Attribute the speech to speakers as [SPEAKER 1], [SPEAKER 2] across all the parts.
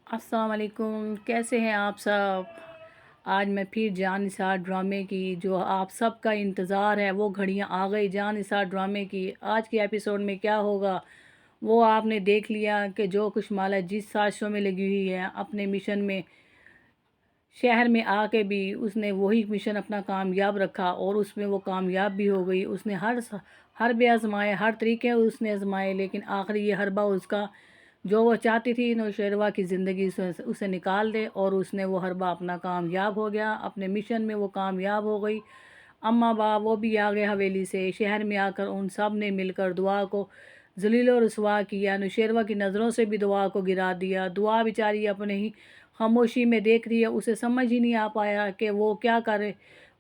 [SPEAKER 1] السلام علیکم، کیسے ہیں آپ سب؟ آج میں پھر جان نثار ڈرامے کی جو آپ سب کا انتظار ہے وہ گھڑیاں آ گئی جان نثار ڈرامے کی۔ آج کے ایپیسوڈ میں کیا ہوگا وہ آپ نے دیکھ لیا کہ جو کشمالہ جس سازشوں میں لگی ہوئی ہے اپنے مشن میں، شہر میں آ کے بھی اس نے وہی مشن اپنا کامیاب رکھا اور اس میں وہ کامیاب بھی ہو گئی۔ اس نے ہر بے آزمائے، ہر طریقے اس نے آزمائے، لیکن آخری یہ حربہ اس کا جو وہ چاہتی تھی نوشیروہ کی زندگی سے اسے نکال دے، اور اس نے وہ حربہ اپنا کامیاب ہو گیا، اپنے مشن میں وہ کامیاب ہو گئی۔ اماں باپ وہ بھی آ گئے حویلی سے، شہر میں آ کر ان سب نے مل کر دعا کو ذلیل و رسوا کیا، نوشیروہ کی نظروں سے بھی دعا کو گرا دیا۔ دعا بیچاری اپنے ہی خاموشی میں دیکھ رہی ہے، اسے سمجھ ہی نہیں آ پایا کہ وہ کیا کرے،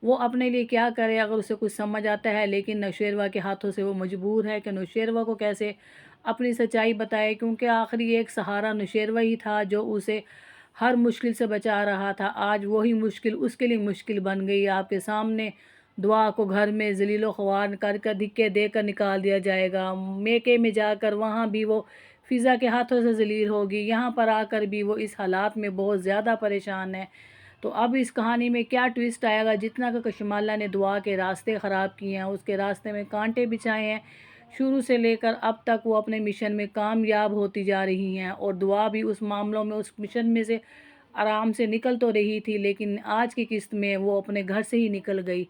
[SPEAKER 1] وہ اپنے لیے کیا کرے اگر اسے کچھ سمجھ آتا ہے، لیکن نوشیروہ کے ہاتھوں سے وہ مجبور ہے کہ نوشیروہ کو کیسے اپنی سچائی بتائے، کیونکہ آخری ایک سہارا نوشیروہ ہی تھا جو اسے ہر مشکل سے بچا رہا تھا۔ آج وہی مشکل اس کے لیے مشکل بن گئی۔ آپ کے سامنے دعا کو گھر میں ذلیل و خوار کر دھکے دے کر نکال دیا جائے گا، میکے میں جا کر وہاں بھی وہ فضا کے ہاتھوں سے ذلیل ہوگی، یہاں پر آ کر بھی وہ اس حالات میں بہت زیادہ پریشان ہے۔ تو اب اس کہانی میں کیا ٹویسٹ آئے گا؟ جتنا کہ کشمالہ نے دعا کے راستے خراب کیے ہیں، اس کے راستے میں کانٹے بچھائے ہیں، شروع سے لے کر اب تک وہ اپنے مشن میں کامیاب ہوتی جا رہی ہیں، اور دعا بھی اس معاملوں میں اس مشن میں سے آرام سے نکل تو رہی تھی، لیکن آج کی قسط میں وہ اپنے گھر سے ہی نکل گئی۔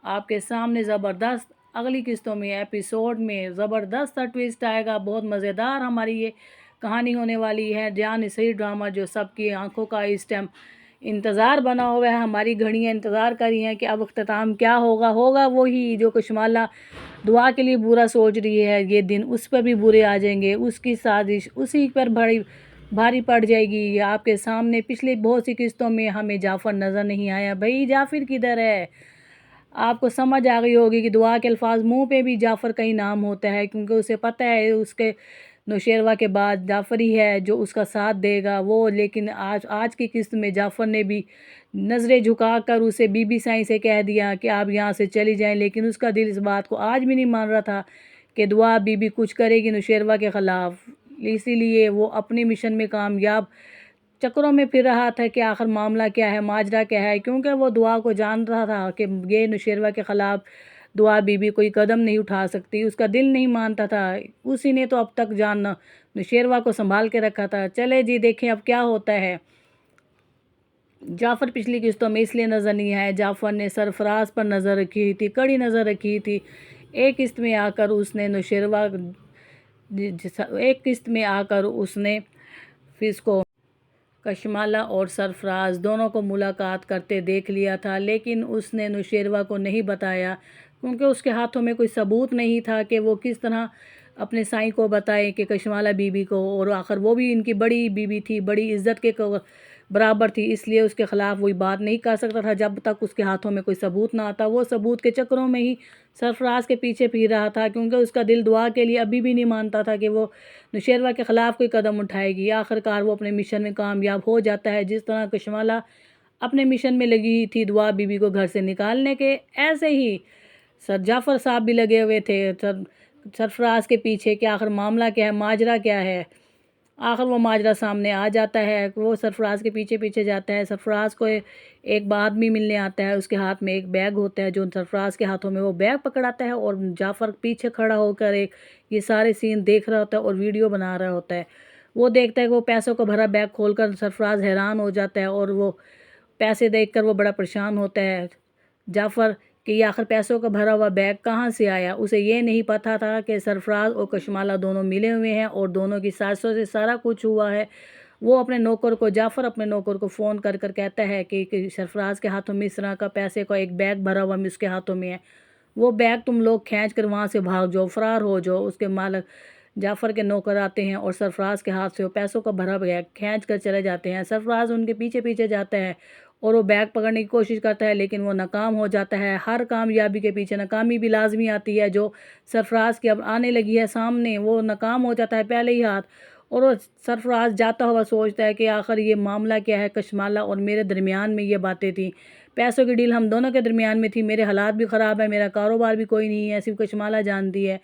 [SPEAKER 1] آپ کے سامنے زبردست اگلی قسطوں میں ایپیسوڈ میں زبردست سا ٹویسٹ آئے گا، بہت مزیدار ہماری یہ کہانی ہونے والی ہے۔ جان نثار ڈرامہ جو سب کی آنکھوں کا اس ٹائم انتظار بنا ہوا ہے، ہماری گھڑیاں انتظار کر رہی ہیں کہ اب اختتام کیا ہوگا وہی جو کشمالہ دعا کے لیے برا سوچ رہی ہے، یہ دن اس پر بھی برے آ جائیں گے، اس کی سازش اسی پر بھاری پڑ جائے گی۔ آپ کے سامنے پچھلے بہت سی قسطوں میں ہمیں جعفر نظر نہیں آیا، بھائی جعفر کدھر ہے؟ آپ کو سمجھ آ گئی ہوگی کہ دعا کے الفاظ منہ پہ بھی جعفر کا ہی نام ہوتا ہے، کیونکہ اسے پتہ ہے اس کے نوشیروہ کے بعد جعفر ہی ہے جو اس کا ساتھ دے گا وہ، لیکن آج کی قسط میں جعفر نے بھی نظریں جھکا کر اسے بی بی سائیں سے کہہ دیا کہ آپ یہاں سے چلی جائیں، لیکن اس کا دل اس بات کو آج بھی نہیں مان رہا تھا کہ دعا بی بی کچھ کرے گی نوشیروہ کے خلاف، اسی لیے وہ اپنے مشن میں کامیاب چکروں میں پھر رہا تھا کہ آخر معاملہ کیا ہے، ماجرا کیا ہے، کیونکہ وہ دعا کو جان رہا تھا کہ یہ نوشیروہ کے خلاف دعا بی بی کوئی قدم نہیں اٹھا سکتی، اس کا دل نہیں مانتا تھا، اسی نے تو اب تک جاننا نوشیروہ کو سنبھال کے رکھا تھا۔ چلے جی دیکھیں اب کیا ہوتا ہے۔ جعفر پچھلی قسطوں میں اس لیے نظر نہیں آیا، جعفر نے سرفراز پر نظر رکھی تھی، کڑی نظر رکھی تھی۔ ایک قسط میں آ کر اس نے فض کو کشمالہ اور سرفراز دونوں کو ملاقات کرتے دیکھ لیا تھا، لیکن اس نے نوشیروہ کو نہیں بتایا، کیونکہ اس کے ہاتھوں میں کوئی ثبوت نہیں تھا کہ وہ کس طرح اپنے سائیں کو بتائے کہ کشمالہ بی بی کو، اور آخر وہ بھی ان کی بڑی بی بی تھی، بڑی عزت کے برابر تھی، اس لیے اس کے خلاف وہی بات نہیں کر سکتا تھا جب تک اس کے ہاتھوں میں کوئی ثبوت نہ آتا۔ وہ ثبوت کے چکروں میں ہی سرفراز کے پیچھے پھر رہا تھا، کیونکہ اس کا دل دعا کے لیے ابھی بھی نہیں مانتا تھا کہ وہ نوشیروہ کے خلاف کوئی قدم اٹھائے گی۔ آخرکار وہ اپنے مشن میں کامیاب ہو جاتا ہے، جس طرح کشمالہ اپنے مشن میں لگی تھی دعا بی بی کو گھر سے نکالنے کے، ایسے ہی جعفر صاحب بھی لگے ہوئے تھے سرفراز کے پیچھے کہ آخر معاملہ کیا ہے، ماجرا کیا ہے۔ آخر وہ ماجرا سامنے آ جاتا ہے، وہ سرفراز کے پیچھے جاتا ہے، سرفراز کو ایک آدمی ملنے آتا ہے، اس کے ہاتھ میں ایک بیگ ہوتا ہے، جو سرفراز کے ہاتھوں میں وہ بیگ پکڑاتا ہے، اور جعفر پیچھے کھڑا ہو کر یہ سارے سین دیکھ رہا ہوتا ہے اور ویڈیو بنا رہا ہوتا ہے۔ وہ دیکھتا ہے کہ وہ پیسوں کا بھرا بیگ کھول کر سرفراز حیران ہو جاتا ہے، اور وہ پیسے دیکھ کر وہ بڑا پریشان ہوتا ہے جعفر کہ یہ آخر پیسوں کا بھرا ہوا بیگ کہاں سے آیا۔ اسے یہ نہیں پتا تھا کہ سرفراز اور کشمالہ دونوں ملے ہوئے ہیں اور دونوں کی سازشوں سے سارا کچھ ہوا ہے۔ وہ اپنے نوکر کو جعفر اپنے نوکر کو فون کر کہتا ہے کہ سرفراز کے ہاتھوں میں اس طرح کا پیسے کا ایک بیگ بھرا ہوا اس کے ہاتھوں میں ہے، وہ بیگ تم لوگ کھینچ کر وہاں سے بھاگ جاؤ، فرار ہو جاؤ۔ اس کے مالک جعفر کے نوکر آتے ہیں اور سرفراز کے ہاتھ سے وہ پیسوں کا بھرا بیگ کھینچ کر چلے جاتے ہیں۔ سرفراز ان کے پیچھے جاتا ہے اور وہ بیگ پکڑنے کی کوشش کرتا ہے، لیکن وہ ناکام ہو جاتا ہے۔ ہر کامیابی کے پیچھے ناکامی بھی لازمی آتی ہے، جو سرفراز کی اب آنے لگی ہے سامنے، وہ ناکام ہو جاتا ہے پہلے ہی ہاتھ، اور وہ سرفراز جاتا ہوا سوچتا ہے کہ آخر یہ معاملہ کیا ہے، کشمالہ اور میرے درمیان میں یہ باتیں تھیں، پیسوں کی ڈیل ہم دونوں کے درمیان میں تھی، میرے حالات بھی خراب ہیں، میرا کاروبار بھی کوئی نہیں ہے، صرف کشمالہ جانتی ہے،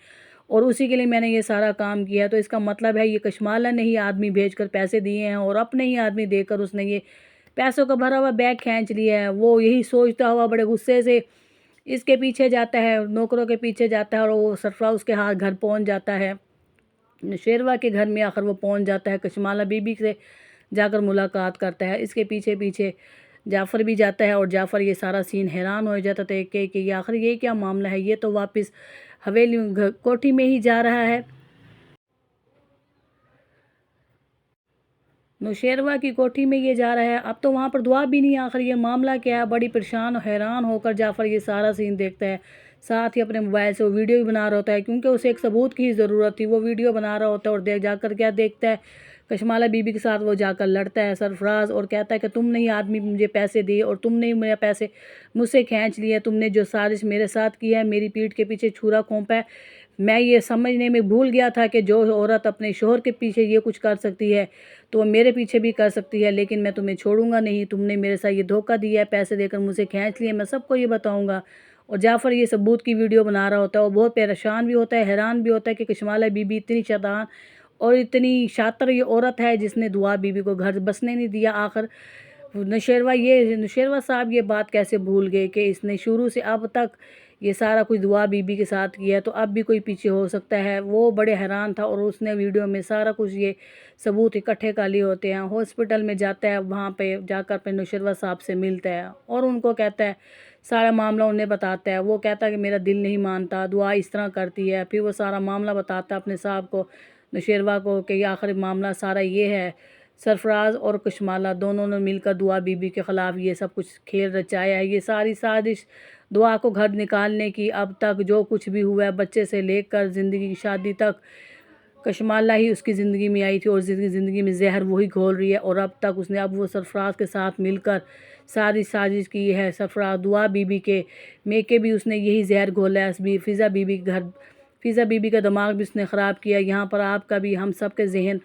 [SPEAKER 1] اور اسی کے لیے میں نے یہ سارا کام کیا. تو اس کا مطلب ہے یہ کشمالہ نے ہی آدمی بھیج کر پیسے دیے ہیں اور اپنے ہی آدمی دے کر اس نے یہ پیسوں کا بھرا ہوا بیگ کھینچ لیا ہے. وہ یہی سوچتا ہوا بڑے غصے سے اس کے پیچھے جاتا ہے، نوکروں کے پیچھے جاتا ہے، اور وہ سرفراز اس کے ہاتھ گھر پہنچ جاتا ہے. نوشیروہ کے گھر میں آخر وہ پہنچ جاتا ہے، کشمالہ بی بی سے جا کر ملاقات کرتا ہے. اس کے پیچھے پیچھے جعفر بھی جاتا ہے اور جعفر یہ سارا سین حیران ہو جاتا تھا کہ یہ آخر یہ کیا معاملہ ہے، یہ تو واپس حویلی کوٹھی میں ہی جا رہا ہے. نوشیروہ کی کوٹھی میں یہ جا رہا ہے، اب تو وہاں پر دعا بھی نہیں. آخر یہ معاملہ کیا ہے؟ بڑی پریشان اور حیران ہو کر جعفر یہ سارا سین دیکھتا ہے. ساتھ ہی اپنے موبائل سے وہ ویڈیو بھی بنا رہا ہوتا ہے کیونکہ اسے ایک ثبوت کی ہی ضرورت تھی. وہ ویڈیو بنا رہا ہوتا ہے اور جا کر کیا دیکھتا ہے، کشمالہ بی بی کے ساتھ وہ جا کر لڑتا ہے سرفراز اور کہتا ہے کہ تم نے ہی آدمی مجھے پیسے دیے اور تم نے ہی میرے پیسے مجھ سے کھینچ لیے. تم نے جو سازش میرے ساتھ کی ہے، میری پیٹھ کے پیچھے چھرا کھونپا ہے. میں یہ سمجھنے میں بھول گیا تھا کہ جو عورت اپنے شوہر کے پیچھے یہ کچھ کر سکتی ہے تو وہ میرے پیچھے بھی کر سکتی ہے، لیکن میں تمہیں چھوڑوں گا نہیں. تم نے میرے ساتھ یہ دھوکہ دیا ہے، پیسے دے کر مجھ سے کھینچ لیے، میں سب کو یہ بتاؤں گا. اور جعفر یہ ثبوت کی ویڈیو بنا رہا ہوتا ہے اور بہت پریشان بھی ہوتا ہے، حیران بھی ہوتا ہے کہ کشمالہ بی بی اتنی شیطان اور اتنی شاطر یہ عورت ہے جس نے دعا بی بی کو گھر بسنے نہیں دیا. آخر نوشیروہ صاحب یہ بات کیسے بھول گئے کہ اس نے شروع سے اب تک یہ سارا کچھ دعا بی بی کے ساتھ کیا ہے، تو اب بھی کوئی پیچھے ہو سکتا ہے. وہ بڑے حیران تھا اور اس نے ویڈیو میں سارا کچھ یہ ثبوت اکٹھے کر لیے ہوتے ہیں. ہاسپٹل میں جاتا ہے، وہاں پہ جا کر اپنے نوشیروہ صاحب سے ملتا ہے اور ان کو کہتا ہے، سارا معاملہ انہیں بتاتا ہے. وہ کہتا ہے کہ میرا دل نہیں مانتا، دعا اس طرح کرتی ہے. پھر وہ سارا معاملہ بتاتا ہے اپنے صاحب کو، نوشیروہ کو، کہ یہ آخر معاملہ سارا یہ ہے، سرفراز اور کشمالہ دونوں نے مل کر دعا بی بی کے خلاف یہ سب کچھ کھیل رچایا ہے. یہ ساری سازش دعا کو گھر نکالنے کی. اب تک جو کچھ بھی ہوا ہے، بچے سے لے کر زندگی کی شادی تک، کشمالہ ہی اس کی زندگی میں آئی تھی اور زندگی میں زہر وہی گھول رہی ہے. اور اب تک اس نے وہ سرفراز کے ساتھ مل کر ساری سازش کی ہے. سرفراز دعا بی بی کے میکے بھی اس نے یہی زہر گھولا ہے. فضا بی بی کے گھر، فضا بی بی کا دماغ بھی اس نے خراب کیا. یہاں پر آپ کا بھی، ہم سب کے ذہن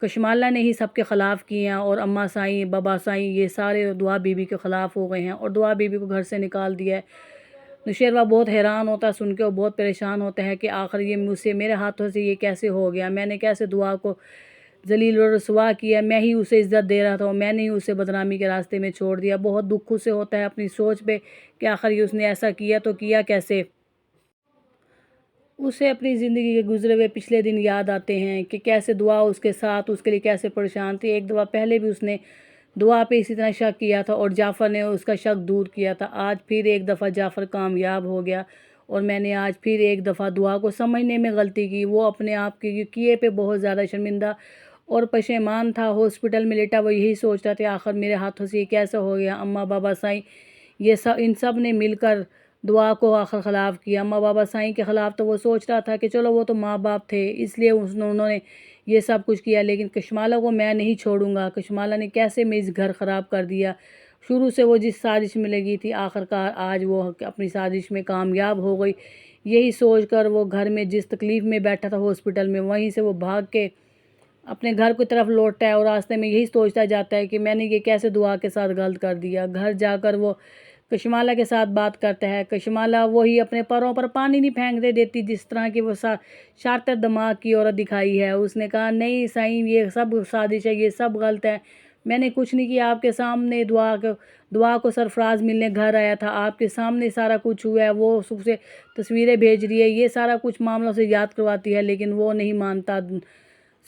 [SPEAKER 1] کشمالہ نے ہی سب کے خلاف کیے ہیں اور اماں سائیں، بابا سائیں یہ سارے دعا بی بی کے خلاف ہو گئے ہیں اور دعا بی بی کو گھر سے نکال دیا ہے. نوشیروہ بہت حیران ہوتا ہے سن کے اور بہت پریشان ہوتا ہے کہ آخر یہ مجھ سے، میرے ہاتھوں سے یہ کیسے ہو گیا، میں نے کیسے دعا کو ذلیل و رسوا کیا، میں ہی اسے عزت دے رہا تھا اور میں نے ہی اسے بدنامی کے راستے میں چھوڑ دیا. بہت دکھ سے ہوتا ہے اپنی سوچ پہ کہ آخر یہ اس نے ایسا کیا تو کیا کیسے. اسے اپنی زندگی کے گزرے ہوئے پچھلے دن یاد آتے ہیں کہ کیسے دعا اس کے ساتھ، اس کے لیے کیسے پریشان تھی. ایک دفعہ پہلے بھی اس نے دعا پہ اسی طرح شک کیا تھا اور جعفر نے اس کا شک دور کیا تھا. آج پھر ایک دفعہ جعفر کامیاب ہو گیا اور میں نے آج پھر ایک دفعہ دعا کو سمجھنے میں غلطی کی. وہ اپنے آپ کے کیے پہ بہت زیادہ شرمندہ اور پشیمان تھا. ہاسپٹل میں لیٹا وہ یہی سوچ رہا تھا آخر میرے ہاتھوں سے یہ کیسا ہو گیا. اماں بابا سائیں یہ ان سب نے مل کر دعا کو آخر خلاف کیا. اماں بابا سائیں کے خلاف تو وہ سوچ رہا تھا کہ چلو وہ تو ماں باپ تھے اس لیے انہوں نے یہ سب کچھ کیا، لیکن کشمالہ کو میں نہیں چھوڑوں گا. کشمالہ نے کیسے میرا گھر خراب کر دیا. شروع سے وہ جس سازش میں لگی تھی، آخرکار آج وہ اپنی سازش میں کامیاب ہو گئی. یہی سوچ کر وہ گھر میں جس تکلیف میں بیٹھا تھا ہاسپٹل میں، وہیں سے وہ بھاگ کے اپنے گھر کی طرف لوٹتا ہے اور راستے میں یہی سوچتا جاتا ہے کہ میں نے یہ کیسے دعا کے ساتھ غلط کر دیا. گھر جا کر وہ کشمالہ کے ساتھ بات کرتا ہے. کشمالہ وہی اپنے پروں پر پانی نہیں پھینکنے دیتی جس طرح کی وہ شاطر دماغ کی عورت دکھائی ہے. اس نے کہا نہیں سائیں یہ سب سازش ہے، یہ سب غلط ہے، میں نے کچھ نہیں کیا. آپ کے سامنے دعا کو سرفراز ملنے گھر آیا تھا، آپ کے سامنے سارا کچھ ہوا ہے. وہ اسے تصویریں بھیج رہی ہے، یہ سارا کچھ معاملہ سے یاد کرواتی ہے، لیکن وہ نہیں مانتا.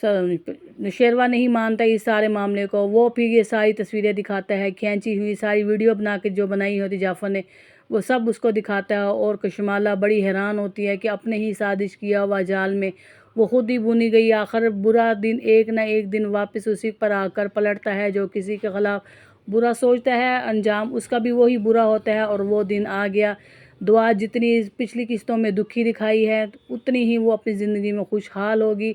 [SPEAKER 1] نوشیروہ نہیں مانتا اس سارے معاملے کو. وہ پھر یہ ساری تصویریں دکھاتا ہے، کھینچی ہوئی ساری ویڈیو بنا کے جو بنائی ہوتی جعفر نے، وہ سب اس کو دکھاتا ہے. اور کشمالہ بڑی حیران ہوتی ہے کہ اپنے ہی سازش کیا ہوا جال میں وہ خود ہی بنی گئی. آخر برا دن ایک نہ ایک دن واپس اسی پر آ کر پلٹتا ہے. جو کسی کے خلاف برا سوچتا ہے انجام اس کا بھی وہی برا ہوتا ہے. اور وہ دن آ گیا. دعا جتنی پچھلی قسطوں میں دکھی دکھائی ہے اتنی ہی وہ اپنی زندگی میں خوشحال ہوگی.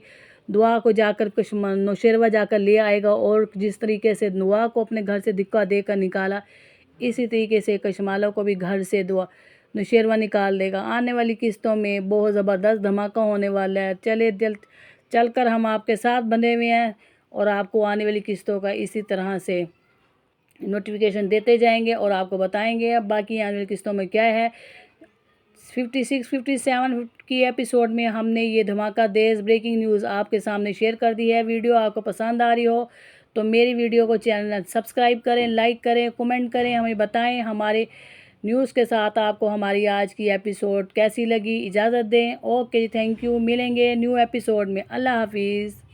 [SPEAKER 1] دعا کو جا کر نوشیروہ جا کر لے آئے گا اور جس طریقے سے دعا کو اپنے گھر سے دھکا دے کر نکالا، اسی طریقے سے کشمالہ کو بھی گھر سے نوشیروہ نکال دے گا. آنے والی قسطوں میں بہت زبردست دھماکہ ہونے والا ہے. چل کر ہم آپ کے ساتھ بندھے ہوئے ہیں اور آپ کو آنے والی قسطوں کا اسی طرح سے نوٹیفیکیشن دیتے جائیں گے اور آپ کو بتائیں گے اب باقی آنے والی قسطوں میں کیا ہے. 56 57 کی ایپیسوڈ میں ہم نے یہ دھماکہ دیز بریکنگ نیوز آپ کے سامنے شیئر کر دی ہے۔ ویڈیو آپ کو پسند آ رہی ہو تو میری ویڈیو کو چینل سبسکرائب کریں، لائک کریں، کمنٹ کریں، ہمیں بتائیں ہمارے نیوز کے ساتھ آپ کو ہماری آج کی ایپیسوڈ کیسی لگی۔ اجازت دیں، اوکے، تھینک یو، ملیں گے نیو ایپیسوڈ میں۔ اللہ حافظ۔